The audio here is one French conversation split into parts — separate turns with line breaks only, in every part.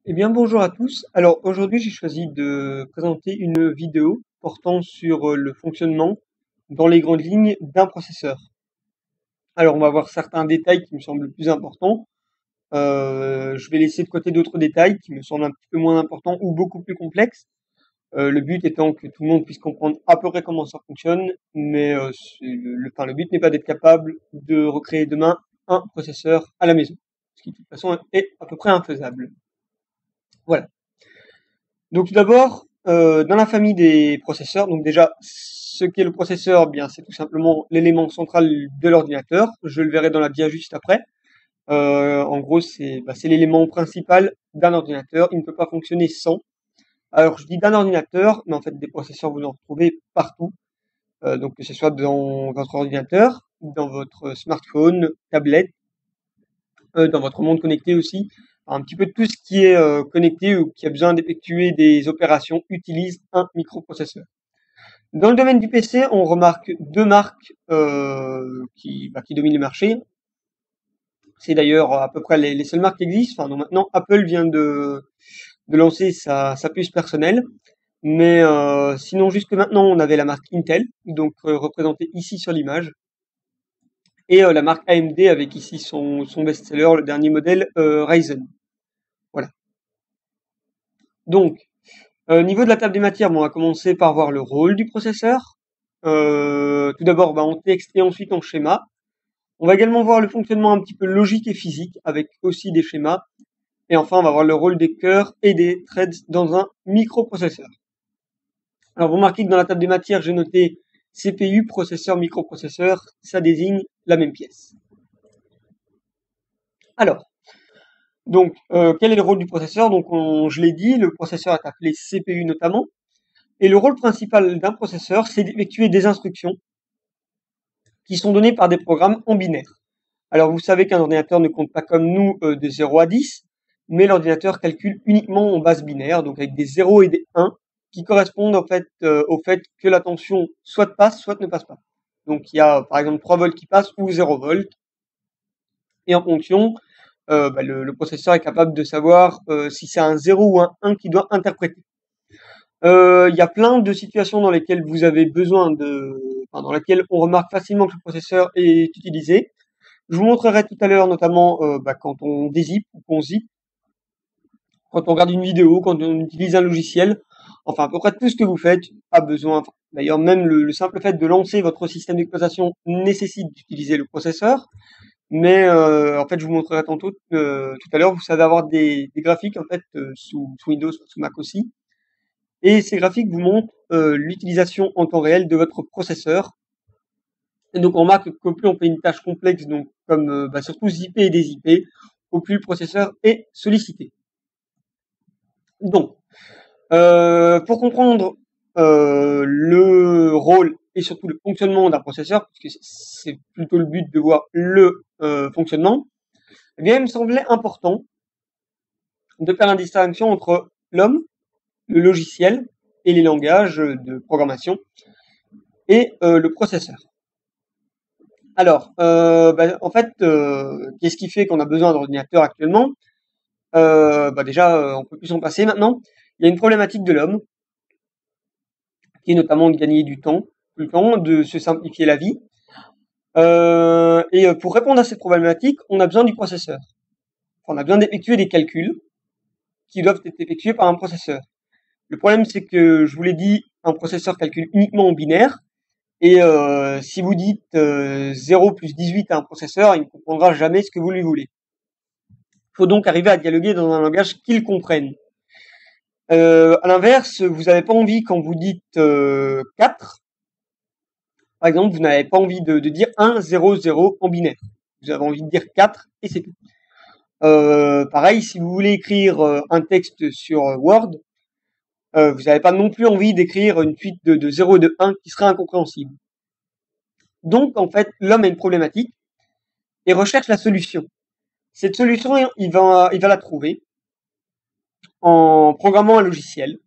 Eh bien, bonjour à tous. Alors, aujourd'hui, j'ai choisi de présenter une vidéo portant sur le fonctionnement dans les grandes lignes d'un processeur. Alors, on va voir certains détails qui me semblent plus importants. Je vais laisser de côté d'autres détails qui me semblent un petit peu moins importants ou beaucoup plus complexes. Le but étant que tout le monde puisse comprendre à peu près comment ça fonctionne, mais le but n'est pas d'être capable de recréer demain un processeur à la maison, ce qui de toute façon est à peu près infaisable. Voilà. Donc tout d'abord, dans la famille des processeurs, donc déjà, ce qu'est le processeur, bien, c'est tout simplement l'élément central de l'ordinateur. Je le verrai dans la dia juste après. En gros, c'est l'élément principal d'un ordinateur. Il ne peut pas fonctionner sans. Alors, je dis d'un ordinateur, mais en fait, des processeurs, vous en retrouvez partout. Donc, que ce soit dans votre ordinateur, dans votre smartphone, tablette, dans votre monde connecté aussi. Un petit peu tout ce qui est connecté ou qui a besoin d'effectuer des opérations utilise un microprocesseur. Dans le domaine du PC, on remarque deux marques qui dominent le marché. C'est d'ailleurs à peu près les seules marques qui existent. Enfin, non, maintenant, Apple vient de lancer sa puce personnelle. Mais sinon, jusque maintenant, on avait la marque Intel, donc représentée ici sur l'image. Et la marque AMD avec ici son best-seller, le dernier modèle Ryzen. Voilà. Donc, niveau de la table des matières, on va commencer par voir le rôle du processeur. Tout d'abord en texte et ensuite en schéma. On va également voir le fonctionnement un petit peu logique et physique avec aussi des schémas. Et enfin, on va voir le rôle des cœurs et des threads dans un microprocesseur. Alors, vous remarquez que dans la table des matières, j'ai noté CPU, processeur, microprocesseur. Ça désigne la même pièce. Alors, donc, quel est le rôle du processeur? Donc, je l'ai dit, le processeur est appelé CPU notamment. Et le rôle principal d'un processeur, c'est d'effectuer des instructions qui sont données par des programmes en binaire. Alors, vous savez qu'un ordinateur ne compte pas comme nous de 0 à 10, mais l'ordinateur calcule uniquement en base binaire, donc avec des 0 et des 1, qui correspondent en fait au fait que la tension soit passe, soit ne passe pas. Donc, il y a par exemple 3 volts qui passent ou 0 volts. Et en fonction, le processeur est capable de savoir si c'est un 0 ou un 1 qu'il doit interpréter. Il y a plein de situations dans lesquelles vous avez besoin dans lesquelles on remarque facilement que le processeur est utilisé. Je vous montrerai tout à l'heure, notamment quand on dézip ou qu'on zip, quand on regarde une vidéo, quand on utilise un logiciel. Enfin, à peu près tout ce que vous faites a besoin. D'ailleurs, même le simple fait de lancer votre système d'exploitation nécessite d'utiliser le processeur. Mais en fait, je vous montrerai tantôt tout à l'heure. Vous savez avoir des graphiques en fait sous Windows, sous Mac aussi. Et ces graphiques vous montrent l'utilisation en temps réel de votre processeur. Et donc on remarque que plus on fait une tâche complexe, donc comme surtout zipper et dézipper, au plus le processeur est sollicité. Donc, pour comprendre le rôle et surtout le fonctionnement d'un processeur, puisque c'est plutôt le but de voir le fonctionnement, eh bien il me semblait important de faire la distinction entre l'homme, le logiciel et les langages de programmation et le processeur. Alors, en fait, qu'est-ce qui fait qu'on a besoin d'ordinateur actuellement? Déjà, on peut plus s'en passer maintenant. Il y a une problématique de l'homme, qui est notamment de gagner du temps, de se simplifier la vie. Pour répondre à cette problématique, on a besoin du processeur. Enfin, on a besoin d'effectuer des calculs qui doivent être effectués par un processeur. Le problème, c'est que, je vous l'ai dit, un processeur calcule uniquement en binaire. Et si vous dites 0 plus 18 à un processeur, il ne comprendra jamais ce que vous lui voulez. Il faut donc arriver à dialoguer dans un langage qu'il comprenne. À l'inverse, vous n'avez pas envie, quand vous dites 4, par exemple, vous n'avez pas envie de dire 1, 0, 0 en binaire. Vous avez envie de dire 4 et c'est tout. Pareil, si vous voulez écrire un texte sur Word, vous n'avez pas non plus envie d'écrire une suite de 0 et de 1 qui serait incompréhensible. Donc, en fait, l'homme a une problématique et recherche la solution. Cette solution, il va la trouver en programmant un logiciel.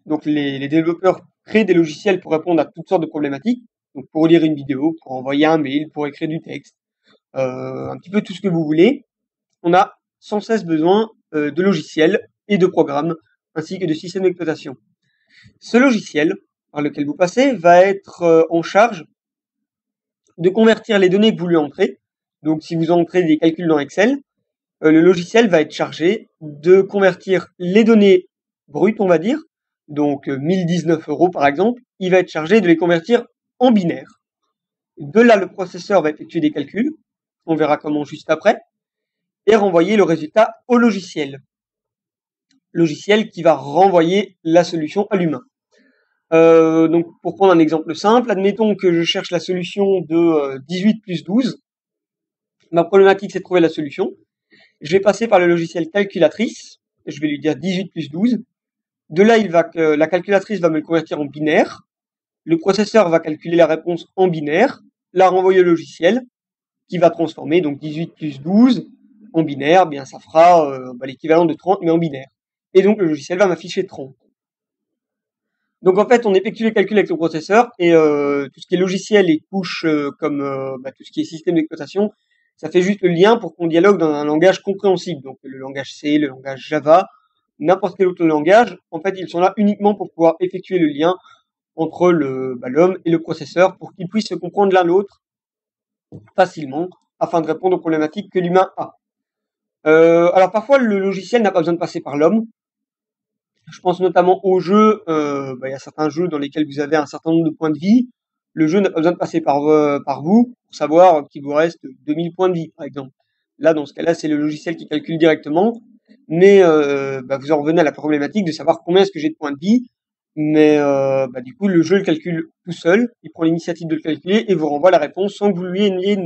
Donc, les développeurs créent des logiciels pour répondre à toutes sortes de problématiques. Donc, pour lire une vidéo, pour envoyer un mail, pour écrire du texte, un petit peu tout ce que vous voulez. On a sans cesse besoin de logiciels et de programmes, ainsi que de systèmes d'exploitation. Ce logiciel, par lequel vous passez, va être en charge de convertir les données que vous lui entrez. Donc si vous entrez des calculs dans Excel, le logiciel va être chargé de convertir les données brutes, on va dire, donc 1019 € par exemple, il va être chargé de les convertir en binaire. De là, le processeur va effectuer des calculs, on verra comment juste après, et renvoyer le résultat au logiciel. Logiciel qui va renvoyer la solution à l'humain. Donc pour prendre un exemple simple, admettons que je cherche la solution de 18 plus 12. Ma problématique, c'est de trouver la solution. Je vais passer par le logiciel calculatrice. Je vais lui dire 18 plus 12. De là, la calculatrice va me le convertir en binaire. Le processeur va calculer la réponse en binaire, la renvoyer au logiciel, qui va transformer donc 18 plus 12 en binaire. Bien, ça fera l'équivalent de 30, mais en binaire. Et donc, le logiciel va m'afficher 30. Donc en fait, on effectue les calculs avec le processeur et tout ce qui est logiciel et couches comme tout ce qui est système d'exploitation, ça fait juste le lien pour qu'on dialogue dans un langage compréhensible. Donc le langage C, le langage Java, n'importe quel autre langage, en fait, ils sont là uniquement pour pouvoir effectuer le lien entre l'homme et le processeur pour qu'ils puissent se comprendre l'un l'autre facilement afin de répondre aux problématiques que l'humain a. Alors parfois, le logiciel n'a pas besoin de passer par l'homme. Je pense notamment aux jeux, il y a certains jeux dans lesquels vous avez un certain nombre de points de vie. Le jeu n'a pas besoin de passer par vous pour savoir qu'il vous reste 2000 points de vie, par exemple. Là, dans ce cas-là, c'est le logiciel qui calcule directement, mais vous en revenez à la problématique de savoir combien est-ce que j'ai de points de vie. Mais du coup, le jeu le calcule tout seul, il prend l'initiative de le calculer et vous renvoie la réponse sans que vous lui ayez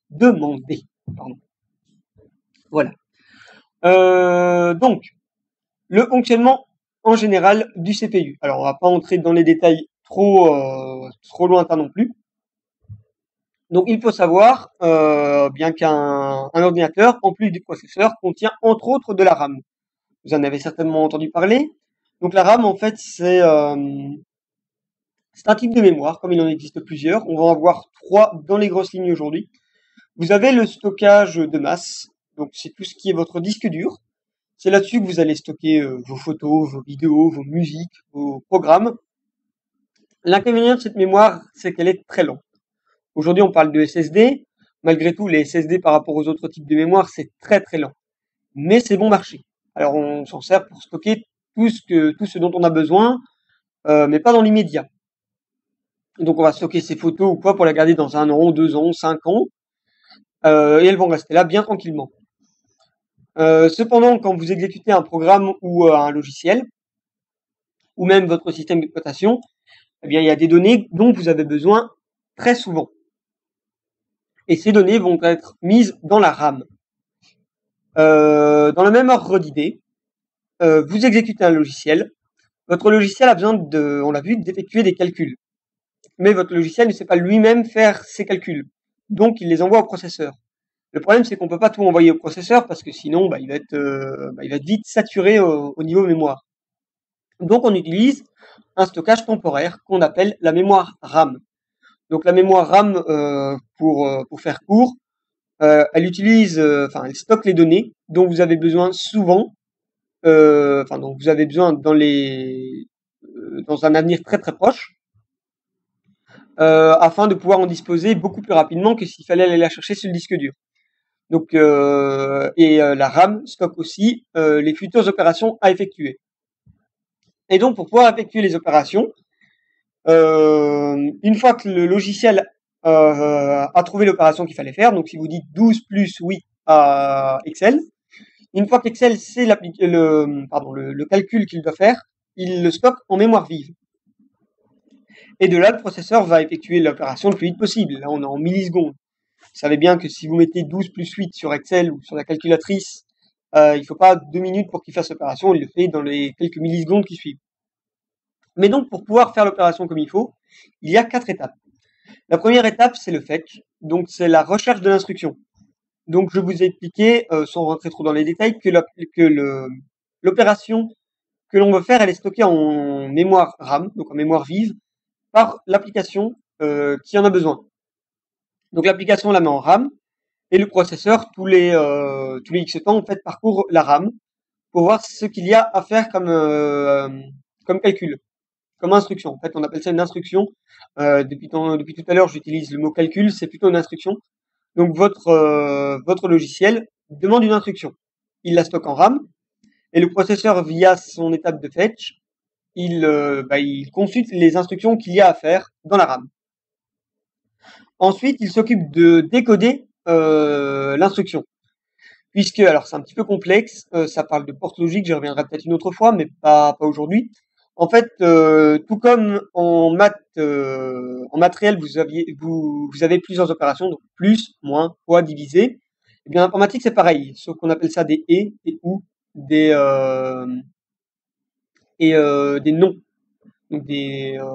demandé. Pardon. Voilà. Donc, le fonctionnement en général du CPU. Alors, on va pas entrer dans les détails trop lointains non plus. Donc, il faut savoir bien qu'un ordinateur, en plus du processeur, contient entre autres de la RAM. Vous en avez certainement entendu parler. Donc, la RAM, en fait, c'est un type de mémoire, comme il en existe plusieurs. On va en avoir 3 dans les grosses lignes aujourd'hui. Vous avez le stockage de masse. Donc, c'est tout ce qui est votre disque dur. C'est là-dessus que vous allez stocker vos photos, vos vidéos, vos musiques, vos programmes. L'inconvénient de cette mémoire, c'est qu'elle est très lente. Aujourd'hui, on parle de SSD. Malgré tout, les SSD par rapport aux autres types de mémoire, c'est très très lent. Mais c'est bon marché. Alors, on s'en sert pour stocker tout ce dont on a besoin, mais pas dans l'immédiat. Donc, on va stocker ces photos ou quoi pour les garder dans 1 an, 2 ans, 5 ans. Et elles vont rester là bien tranquillement. Cependant, quand vous exécutez un programme ou un logiciel, ou même votre système d'exploitation, eh bien, il y a des données dont vous avez besoin très souvent. Et ces données vont être mises dans la RAM. Dans le même ordre d'idée, vous exécutez un logiciel. Votre logiciel a besoin on l'a vu, d'effectuer des calculs. Mais votre logiciel ne sait pas lui-même faire ces calculs. Donc, il les envoie au processeur. Le problème, c'est qu'on peut pas tout envoyer au processeur parce que sinon, il va être vite saturé au niveau mémoire. Donc, on utilise un stockage temporaire qu'on appelle la mémoire RAM. Donc, la mémoire RAM, pour faire court, elle stocke les données dont vous avez besoin souvent, dont vous avez besoin dans un avenir très très proche, afin de pouvoir en disposer beaucoup plus rapidement que s'il fallait aller la chercher sur le disque dur. Donc, la RAM stocke aussi les futures opérations à effectuer. Et donc, pour pouvoir effectuer les opérations, une fois que le logiciel a trouvé l'opération qu'il fallait faire, donc si vous dites 12 plus oui à Excel, une fois qu'Excel sait le calcul qu'il doit faire, il le stocke en mémoire vive. Et de là, le processeur va effectuer l'opération le plus vite possible. Là, on est en millisecondes. Vous savez bien que si vous mettez 12 plus 8 sur Excel ou sur la calculatrice, il faut pas 2 minutes pour qu'il fasse l'opération, il le fait dans les quelques millisecondes qui suivent. Mais donc, pour pouvoir faire l'opération comme il faut, il y a 4 étapes. La première étape, c'est le fetch, donc c'est la recherche de l'instruction. Donc, je vous ai expliqué, sans rentrer trop dans les détails, que l'opération que l'on veut faire, elle est stockée en mémoire RAM, donc en mémoire vive, par l'application qui en a besoin. Donc, l'application la met en RAM, et le processeur, tous les X temps, en fait, parcourt la RAM pour voir ce qu'il y a à faire comme calcul, comme instruction. En fait, on appelle ça une instruction. Depuis tout à l'heure, j'utilise le mot calcul, c'est plutôt une instruction. Donc votre logiciel demande une instruction. Il la stocke en RAM et le processeur, via son étape de fetch, il consulte les instructions qu'il y a à faire dans la RAM. Ensuite, il s'occupe de décoder l'instruction. Puisque, alors c'est un petit peu complexe, ça parle de porte logique, j'y reviendrai peut-être une autre fois, mais pas aujourd'hui. En fait, tout comme en maths, en matériel, vous avez plusieurs opérations, donc plus, moins, fois, diviser. Eh bien, en informatique, c'est pareil, sauf qu'on appelle ça des et, des ou, des non, donc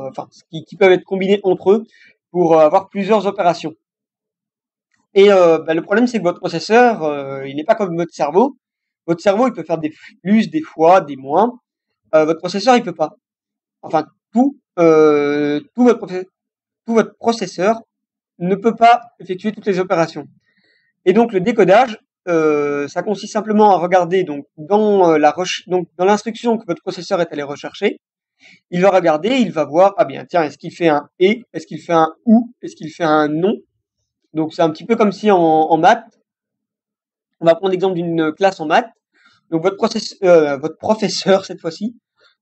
enfin, qui peuvent être combinés entre eux pour avoir plusieurs opérations. Et le problème, c'est que votre processeur, il n'est pas comme votre cerveau. Votre cerveau, il peut faire des plus, des fois, des moins. Votre processeur, il peut pas. Enfin, tout votre processeur ne peut pas effectuer toutes les opérations. Et donc, le décodage, ça consiste simplement à regarder donc donc dans l'instruction que votre processeur est allé rechercher. Il va regarder, il va voir, ah bien, tiens, est-ce qu'il fait un et, est-ce qu'il fait un ou, est-ce qu'il fait un non. Donc, c'est un petit peu comme si en maths, on va prendre l'exemple d'une classe en maths. Donc votre professeur cette fois-ci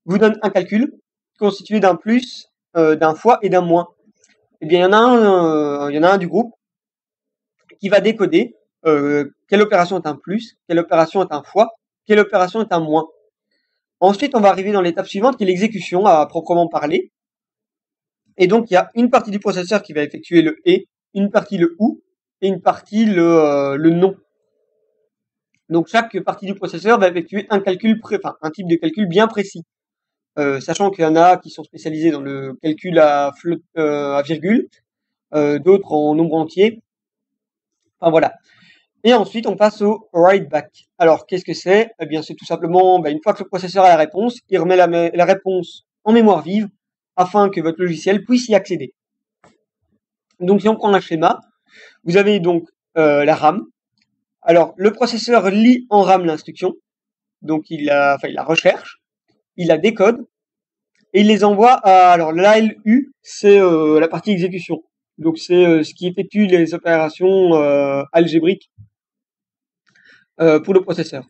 vous donne un calcul constitué d'un plus, d'un fois et d'un moins. Eh bien, il y en a un du groupe qui va décoder quelle opération est un plus, quelle opération est un fois, quelle opération est un moins. Ensuite, on va arriver dans l'étape suivante qui est l'exécution à proprement parler. Et donc, il y a une partie du processeur qui va effectuer le et, une partie le ou et une partie le non. Donc chaque partie du processeur va effectuer un type de calcul bien précis. Sachant qu'il y en a qui sont spécialisés dans le calcul à virgule, d'autres en nombre entier. Enfin voilà. Et ensuite, on passe au write back. Alors, qu'est-ce que c'est? Eh bien, c'est tout simplement, une fois que le processeur a la réponse, il remet la réponse en mémoire vive afin que votre logiciel puisse y accéder. Donc, si on prend un schéma, vous avez donc la RAM. Alors, le processeur lit en RAM l'instruction. Donc, il la recherche, il la décode, et il les envoie alors l'ALU, c'est la partie exécution. Donc c'est ce qui effectue les opérations algébriques pour le processeur.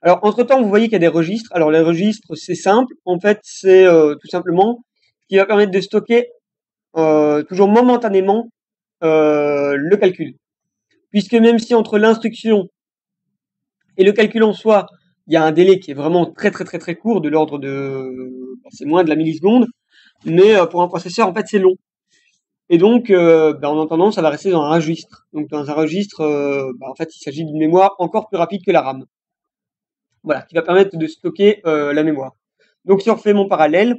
Alors entre-temps, vous voyez qu'il y a des registres. Alors les registres, c'est simple. En fait, c'est tout simplement ce qui va permettre de stocker toujours momentanément le calcul. Puisque même si entre l'instruction et le calcul en soi, il y a un délai qui est vraiment très très très très court, de l'ordre c'est moins de la milliseconde, mais pour un processeur, en fait, c'est long. Et donc, en attendant, ça va rester dans un registre. Donc, dans un registre, en fait, il s'agit d'une mémoire encore plus rapide que la RAM. Voilà, qui va permettre de stocker la mémoire. Donc, si on refait mon parallèle,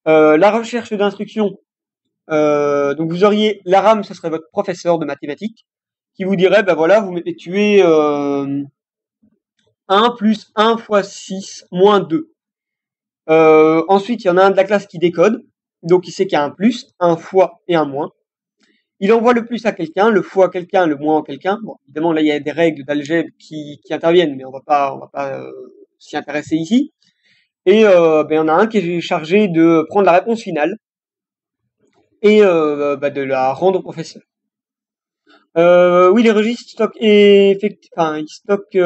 la recherche d'instructions, donc vous auriez la RAM, ce serait votre professeur de mathématiques, qui vous dirait, voilà, vous m'effectuez 1 plus 1 fois 6 moins 2. Ensuite, il y en a un de la classe qui décode, donc il sait qu'il y a un plus, un fois et un moins. Il envoie le plus à quelqu'un, le fois à quelqu'un, le moins à quelqu'un. Bon, évidemment, là, il y a des règles d'algèbre qui interviennent, mais on va pas s'y intéresser ici. Et il y en a un qui est chargé de prendre la réponse finale et de la rendre au professeur. Oui, les registres stockent ils stockent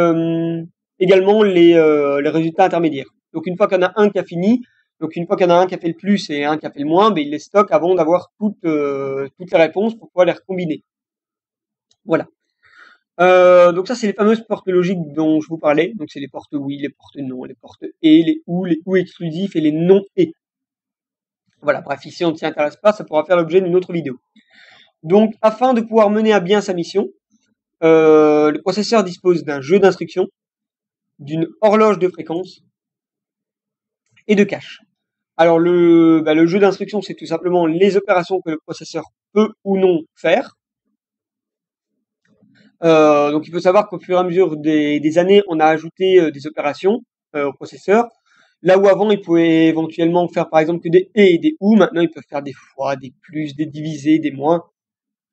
également les résultats intermédiaires. Donc une fois qu'il y en a un qui a fini, donc une fois qu'il y en a un qui a fait le plus et un qui a fait le moins, il les stocke avant d'avoir toutes les réponses pour pouvoir les recombiner. Voilà. Donc ça, c'est les fameuses portes logiques dont je vous parlais. Donc c'est les portes oui, les portes non, les portes et, les ou exclusifs et les non et. Voilà, bref, ici on ne s'y intéresse pas, ça pourra faire l'objet d'une autre vidéo. Donc afin de pouvoir mener à bien sa mission, le processeur dispose d'un jeu d'instructions, d'une horloge de fréquence et de cache. Alors le jeu d'instructions, c'est tout simplement les opérations que le processeur peut ou non faire. Donc il faut savoir qu'au fur et à mesure des années, on a ajouté des opérations au processeur. Là où avant, ils pouvaient éventuellement faire par exemple que des et des ou, maintenant ils peuvent faire des fois, des plus, des divisés, des moins.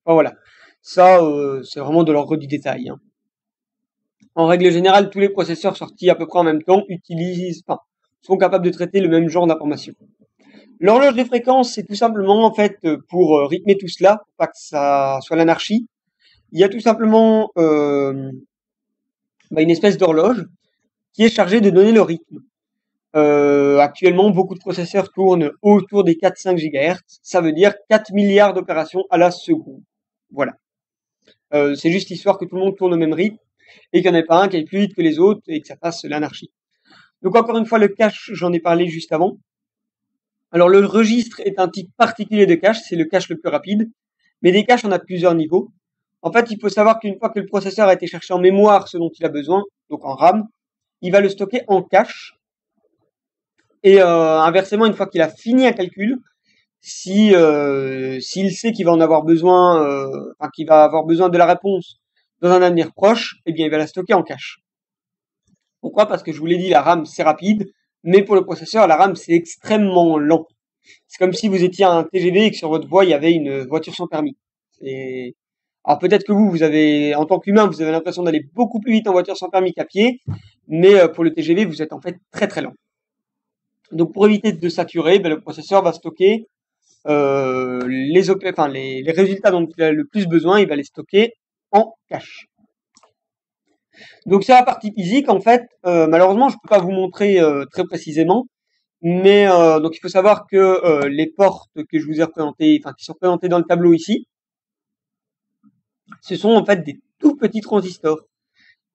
Enfin voilà. Ça, c'est vraiment de l'ordre du détail. Hein. En règle générale, tous les processeurs sortis à peu près en même temps sont capables de traiter le même genre d'informations. L'horloge de fréquence, c'est tout simplement en fait pour rythmer tout cela, pour pas que ça soit l'anarchie. Il y a tout simplement une espèce d'horloge qui est chargée de donner le rythme. Actuellement, beaucoup de processeurs tournent autour des 4-5 GHz. Ça veut dire 4 milliards d'opérations à la seconde. Voilà. C'est juste histoire que tout le monde tourne au même rythme et qu'il n'y en ait pas un qui aille plus vite que les autres et que ça fasse l'anarchie. Donc encore une fois, le cache, j'en ai parlé juste avant. Alors le registre est un type particulier de cache, c'est le cache le plus rapide. Mais des caches, on a plusieurs niveaux. En fait, il faut savoir qu'une fois que le processeur a été cherché en mémoire ce dont il a besoin, donc en RAM, il va le stocker en cache. Et inversement, une fois qu'il a fini un calcul, s'il sait qu'il va en avoir besoin, qu'il va avoir besoin de la réponse dans un avenir proche, eh bien, il va la stocker en cache. Pourquoi? Parce que je vous l'ai dit, la RAM c'est rapide, mais pour le processeur, la RAM c'est extrêmement lent. C'est comme si vous étiez à un TGV et que sur votre voie il y avait une voiture sans permis. Alors peut-être que vous avez, en tant qu'humain, vous avez l'impression d'aller beaucoup plus vite en voiture sans permis qu'à pied, mais pour le TGV, vous êtes en fait très très lent. Donc pour éviter de saturer, le processeur va stocker les résultats dont il a le plus besoin, il va les stocker en cache. Donc c'est la partie physique, en fait, malheureusement je peux pas vous montrer très précisément, mais donc il faut savoir que les portes que je vous ai représentées, qui sont représentées dans le tableau ici, ce sont en fait des tout petits transistors.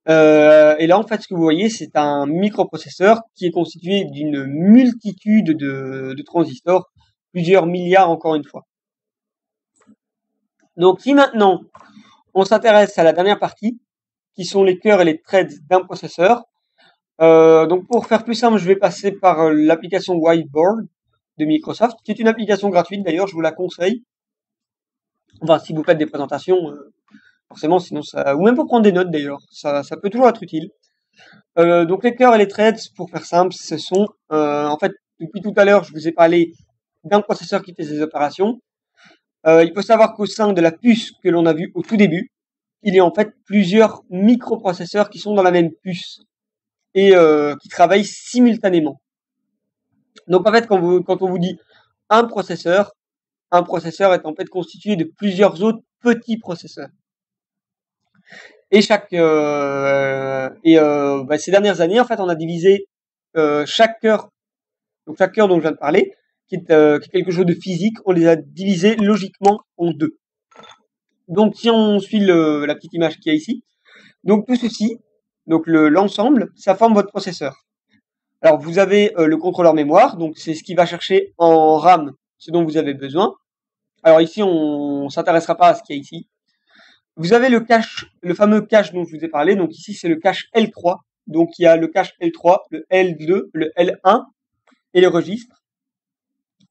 Et là en fait ce que vous voyez c'est un microprocesseur qui est constitué d'une multitude de transistors, plusieurs milliards encore une fois. Donc si maintenant on s'intéresse à la dernière partie, qui sont les cœurs et les threads d'un processeur, donc pour faire plus simple, je vais passer par l'application Whiteboard de Microsoft, qui est une application gratuite d'ailleurs, je vous la conseille. Enfin, si vous faites des présentations, forcément, sinon ça, ou même pour prendre des notes d'ailleurs, ça peut toujours être utile. Donc les cœurs et les threads, pour faire simple, ce sont, en fait, depuis tout à l'heure, je vous ai parlé d'un processeur qui fait ses opérations. Il faut savoir qu'au sein de la puce que l'on a vue au tout début, il y a en fait plusieurs microprocesseurs qui sont dans la même puce et qui travaillent simultanément. Donc en fait, quand on vous dit un processeur est en fait constitué de plusieurs autres petits processeurs. Et ces dernières années, en fait, on a divisé chaque cœur, donc chaque cœur dont je viens de parler, qui est quelque chose de physique, on les a divisés logiquement en deux. Donc si on suit la petite image qu'il y a ici, donc tout ceci, donc l'ensemble, ça forme votre processeur. Alors vous avez le contrôleur mémoire, donc c'est ce qui va chercher en RAM ce dont vous avez besoin. Alors ici on s'intéressera pas à ce qu'il y a ici. Vous avez le cache, le fameux cache dont je vous ai parlé, donc ici c'est le cache L3, donc il y a le cache L3, le L2, le L1 et les registres.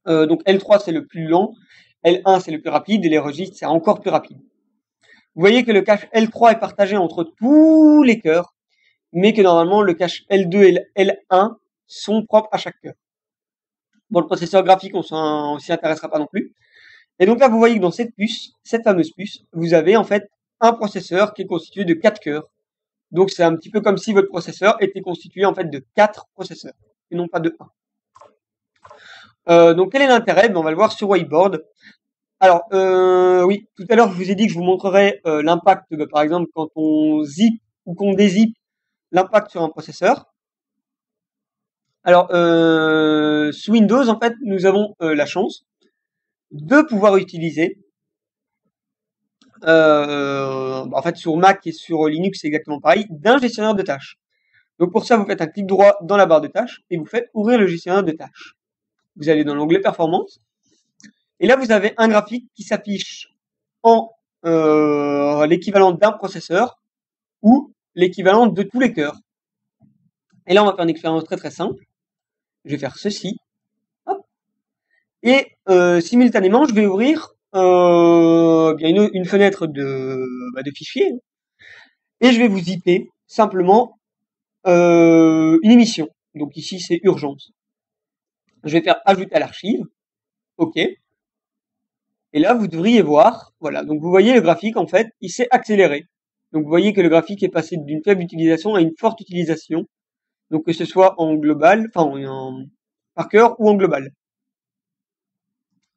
Donc L3 c'est le plus lent, L1 c'est le plus rapide et les registres c'est encore plus rapide. Vous voyez que le cache L3 est partagé entre tous les cœurs, mais que normalement le cache L2 et le L1 sont propres à chaque cœur. Bon, le processeur graphique, on s'y intéressera pas non plus. Et donc là, vous voyez que dans cette puce, cette fameuse puce, vous avez en fait un processeur qui est constitué de 4 cœurs. Donc c'est un petit peu comme si votre processeur était constitué en fait de 4 processeurs, et non pas de 1. Donc quel est l'intérêt? On va le voir sur Whiteboard. Alors, oui, tout à l'heure, je vous ai dit que je vous montrerai l'impact, par exemple, quand on zip ou qu'on dézip l'impact sur un processeur. Alors, sous Windows, en fait, nous avons la chance de pouvoir utiliser, en fait, sur Mac et sur Linux, c'est exactement pareil, d'un gestionnaire de tâches. Donc pour ça, vous faites un clic droit dans la barre de tâches et vous faites ouvrir le gestionnaire de tâches. Vous allez dans l'onglet Performance. Et là, vous avez un graphique qui s'affiche en l'équivalent d'un processeur ou l'équivalent de tous les cœurs. Et là, on va faire une expérience très très simple. Je vais faire ceci. Hop. Et simultanément, je vais ouvrir une fenêtre de fichiers. Et je vais vous zipper simplement une émission. Donc ici, c'est urgence. Je vais faire ajouter à l'archive. OK. Et là, vous devriez voir, voilà, donc vous voyez le graphique, en fait, il s'est accéléré. Donc vous voyez que le graphique est passé d'une faible utilisation à une forte utilisation. Donc que ce soit en global, par cœur ou en global.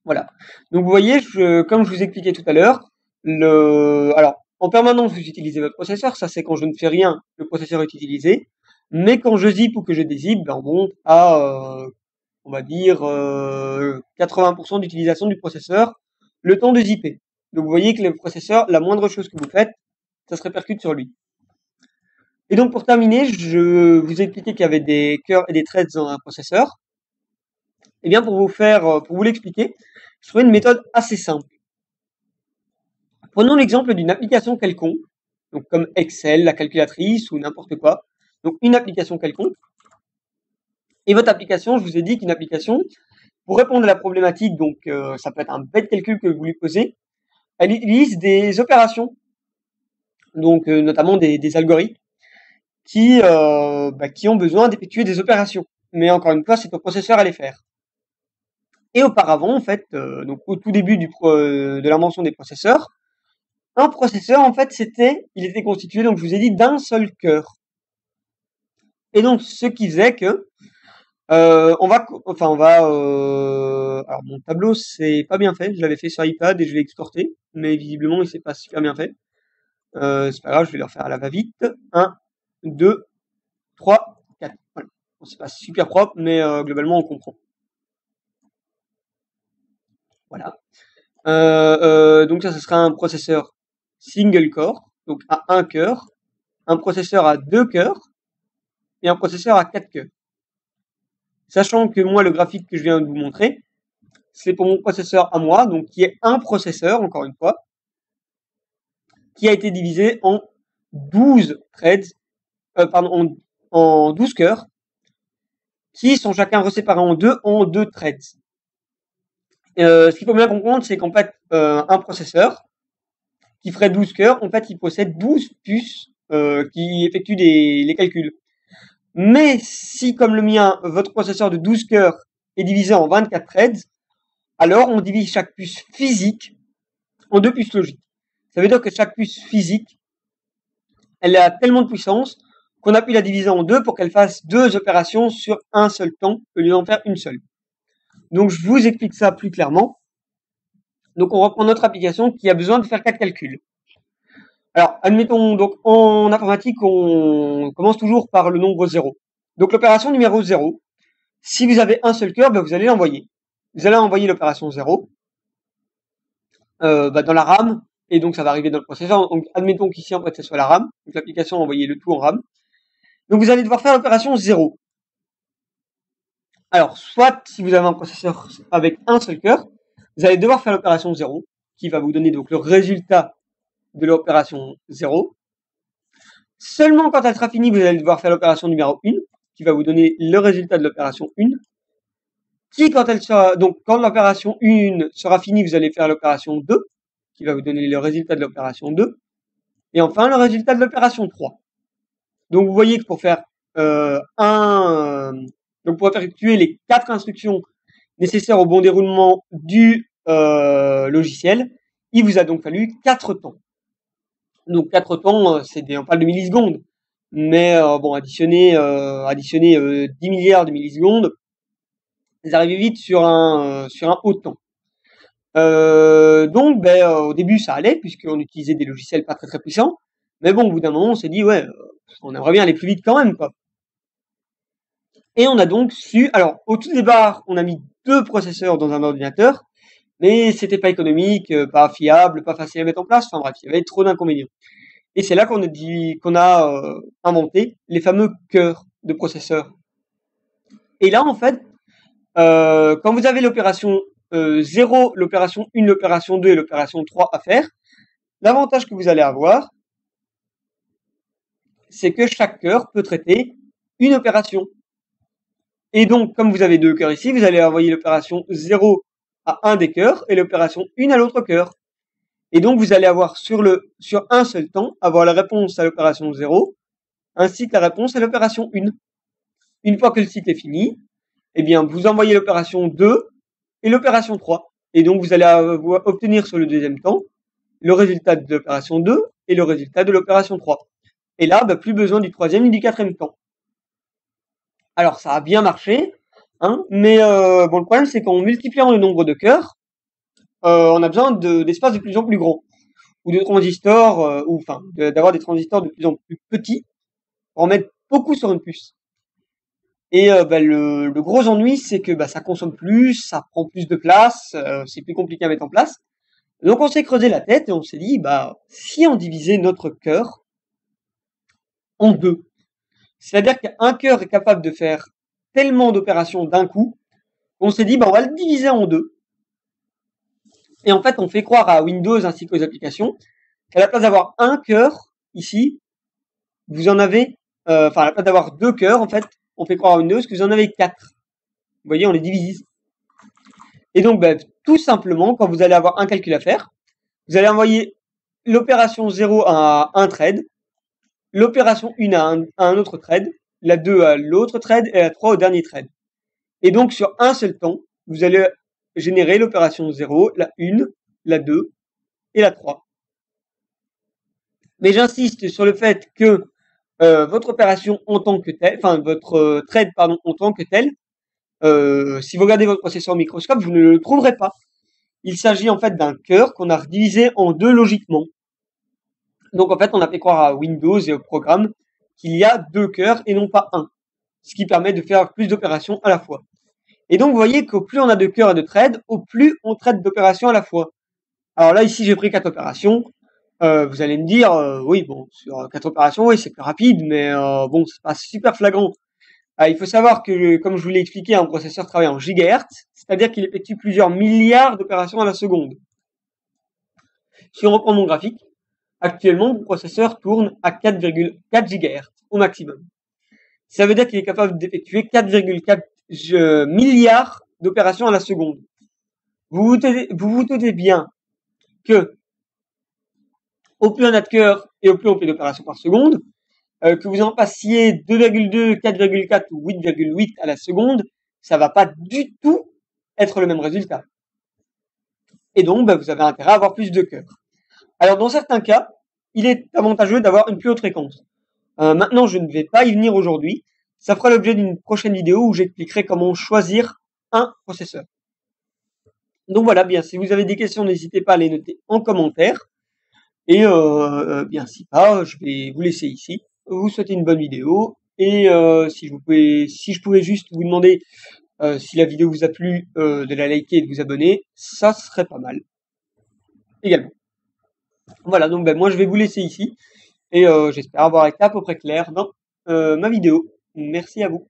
Voilà. Donc vous voyez, comme je vous expliquais tout à l'heure, alors en permanence vous utilisez votre processeur, ça c'est quand je ne fais rien, le processeur est utilisé. Mais quand je zip ou que je dézip, ben, on monte à, on va dire, 80% d'utilisation du processeur, le temps de zipper. Donc vous voyez que le processeur, la moindre chose que vous faites, ça se répercute sur lui. Et donc pour terminer, je vous ai expliqué qu'il y avait des cœurs et des threads dans un processeur. Et bien pour vous l'expliquer, je trouvais une méthode assez simple. Prenons l'exemple d'une application quelconque, donc comme Excel, la calculatrice ou n'importe quoi. Donc une application quelconque. Et votre application, je vous ai dit qu'une application, pour répondre à la problématique, donc ça peut être un bête calcul que vous lui posez, elle utilise des opérations, donc notamment des algorithmes, qui ont besoin d'effectuer des opérations. Mais encore une fois, c'est au processeur à les faire. Et auparavant, en fait, donc au tout début de l'invention des processeurs, un processeur, en fait, il était constitué, donc je vous ai dit, d'un seul cœur. Et donc, ce qui faisait que, alors mon tableau, c'est pas bien fait. Je l'avais fait sur iPad et je l'ai exporté, mais visiblement, il s'est pas super bien fait. C'est pas grave, je vais le refaire à la va-vite. 1, 2, 3, 4. Voilà. Bon, c'est pas super propre, mais globalement, on comprend. Voilà. Donc ça sera un processeur single core, donc à un cœur, un processeur à 2 cœurs et un processeur à 4 cœurs. Sachant que moi, le graphique que je viens de vous montrer, c'est pour mon processeur à moi, donc qui est un processeur, encore une fois, qui a été divisé en 12 threads, en 12 cœurs, qui sont chacun reséparés en deux threads. Ce qu'il faut bien comprendre, c'est qu'en fait, un processeur qui ferait 12 cœurs, en fait, il possède 12 puces qui effectuent les calculs. Mais si, comme le mien, votre processeur de 12 cœurs est divisé en 24 threads, alors on divise chaque puce physique en 2 puces logiques. Ça veut dire que chaque puce physique, elle a tellement de puissance qu'on a pu la diviser en 2 pour qu'elle fasse 2 opérations sur un seul temps, au lieu d'en faire une seule. Donc je vous explique ça plus clairement. Donc on reprend notre application qui a besoin de faire 4 calculs. Alors, admettons, donc en informatique, on commence toujours par le nombre 0. Donc l'opération numéro 0, si vous avez un seul cœur, vous allez l'envoyer. Vous allez envoyer l'opération 0 dans la RAM, et donc ça va arriver dans le processeur. Donc admettons qu'ici, en fait, ce soit la RAM. Donc l'application a envoyé le tout en RAM. Donc vous allez devoir faire l'opération 0. Alors, soit si vous avez un processeur avec un seul cœur, vous allez devoir faire l'opération 0, qui va vous donner donc le résultat de l'opération 0. Seulement quand elle sera finie, vous allez devoir faire l'opération numéro 1, qui va vous donner le résultat de l'opération 1. Quand l'opération 1 sera finie, vous allez faire l'opération 2, qui va vous donner le résultat de l'opération 2. Et enfin, le résultat de l'opération 3. Donc vous voyez que pour faire pour effectuer les 4 instructions nécessaires au bon déroulement du logiciel, il vous a donc fallu 4 temps. Donc 4 temps, on parle de millisecondes, mais additionner 10 milliards de millisecondes, vous arrivez vite sur un haut temps. Au début ça allait puisqu'on utilisait des logiciels pas très très puissants, mais bon, au bout d'un moment on s'est dit on aimerait bien aller plus vite quand même, quoi. Et on a donc alors au tout départ on a mis 2 processeurs dans un ordinateur, mais c'était pas économique, pas fiable, pas facile à mettre en place, enfin bref, il y avait trop d'inconvénients. Et c'est là qu'on a inventé les fameux cœurs de processeurs. Et là en fait, quand vous avez l'opération 0, l'opération 1, l'opération 2 et l'opération 3 à faire, l'avantage que vous allez avoir, c'est que chaque cœur peut traiter une opération. Et donc, comme vous avez 2 cœurs ici, vous allez envoyer l'opération 0 à un des cœurs et l'opération 1 à l'autre cœur. Et donc, vous allez avoir sur un seul temps, avoir la réponse à l'opération 0, ainsi que la réponse à l'opération 1. Une fois que le cycle est fini, eh bien, vous envoyez l'opération 2 et l'opération 3. Et donc, vous allez obtenir sur le deuxième temps le résultat de l'opération 2 et le résultat de l'opération 3. Et là, plus besoin du troisième ni du quatrième temps. Alors ça a bien marché, hein, mais bon, le problème c'est qu'en multipliant le nombre de cœurs, on a besoin d'espaces de plus en plus grands, ou de transistors, ou enfin d'avoir des transistors de plus en plus petits pour en mettre beaucoup sur une puce. Et le gros ennui, c'est que ça consomme plus, ça prend plus de place, c'est plus compliqué à mettre en place. Donc on s'est creusé la tête et on s'est dit, si on divisait notre cœur en deux, c'est-à-dire qu'un cœur est capable de faire tellement d'opérations d'un coup, on s'est dit, on va le diviser en deux. Et en fait, on fait croire à Windows ainsi qu'aux applications qu'à la place d'avoir un cœur, ici, vous en avez, à la place d'avoir deux cœurs, en fait, on fait croire à Windows que vous en avez 4. Vous voyez, on les divise. Et donc, tout simplement, quand vous allez avoir un calcul à faire, vous allez envoyer l'opération 0 à un thread, l'opération 1 à un autre thread, la 2 à l'autre thread et la 3 au dernier thread. Et donc, sur un seul temps, vous allez générer l'opération 0, la 1, la 2 et la 3. Mais j'insiste sur le fait que votre opération en tant que telle, votre thread, en tant que tel, si vous regardez votre processeur au microscope, vous ne le trouverez pas. Il s'agit en fait d'un cœur qu'on a divisé en deux logiquement. Donc en fait, on a fait croire à Windows et au programme qu'il y a deux cœurs et non pas un, ce qui permet de faire plus d'opérations à la fois. Et donc vous voyez qu'au plus on a de cœurs et de threads, au plus on traite d'opérations à la fois. Alors là, ici, j'ai pris 4 opérations. Vous allez me dire, oui, bon, sur 4 opérations, oui, c'est plus rapide, mais bon, c'est pas super flagrant. Il faut savoir que, comme je vous l'ai expliqué, un processeur travaille en gigahertz, c'est-à-dire qu'il effectue plusieurs milliards d'opérations à la seconde. Si on reprend mon graphique, actuellement, mon processeur tourne à 4,4 GHz au maximum. Ça veut dire qu'il est capable d'effectuer 4,4 milliards d'opérations à la seconde. Vous vous doutez bien que au plus on a de cœurs et au plus on fait d'opérations par seconde, que vous en passiez 2,2, 4,4 ou 8,8 à la seconde, ça va pas du tout être le même résultat. Et donc, vous avez intérêt à avoir plus de cœurs. Alors, dans certains cas, il est avantageux d'avoir une plus haute fréquence. Maintenant, je ne vais pas y venir aujourd'hui. Ça fera l'objet d'une prochaine vidéo où j'expliquerai comment choisir un processeur. Donc voilà, bien, si vous avez des questions, n'hésitez pas à les noter en commentaire. Et bien, si pas, je vais vous laisser ici. Vous souhaitez une bonne vidéo. Et si je pouvais juste vous demander si la vidéo vous a plu, de la liker et de vous abonner, ça serait pas mal. Également. Voilà, donc moi je vais vous laisser ici. Et j'espère avoir été à peu près clair dans ma vidéo. Merci à vous.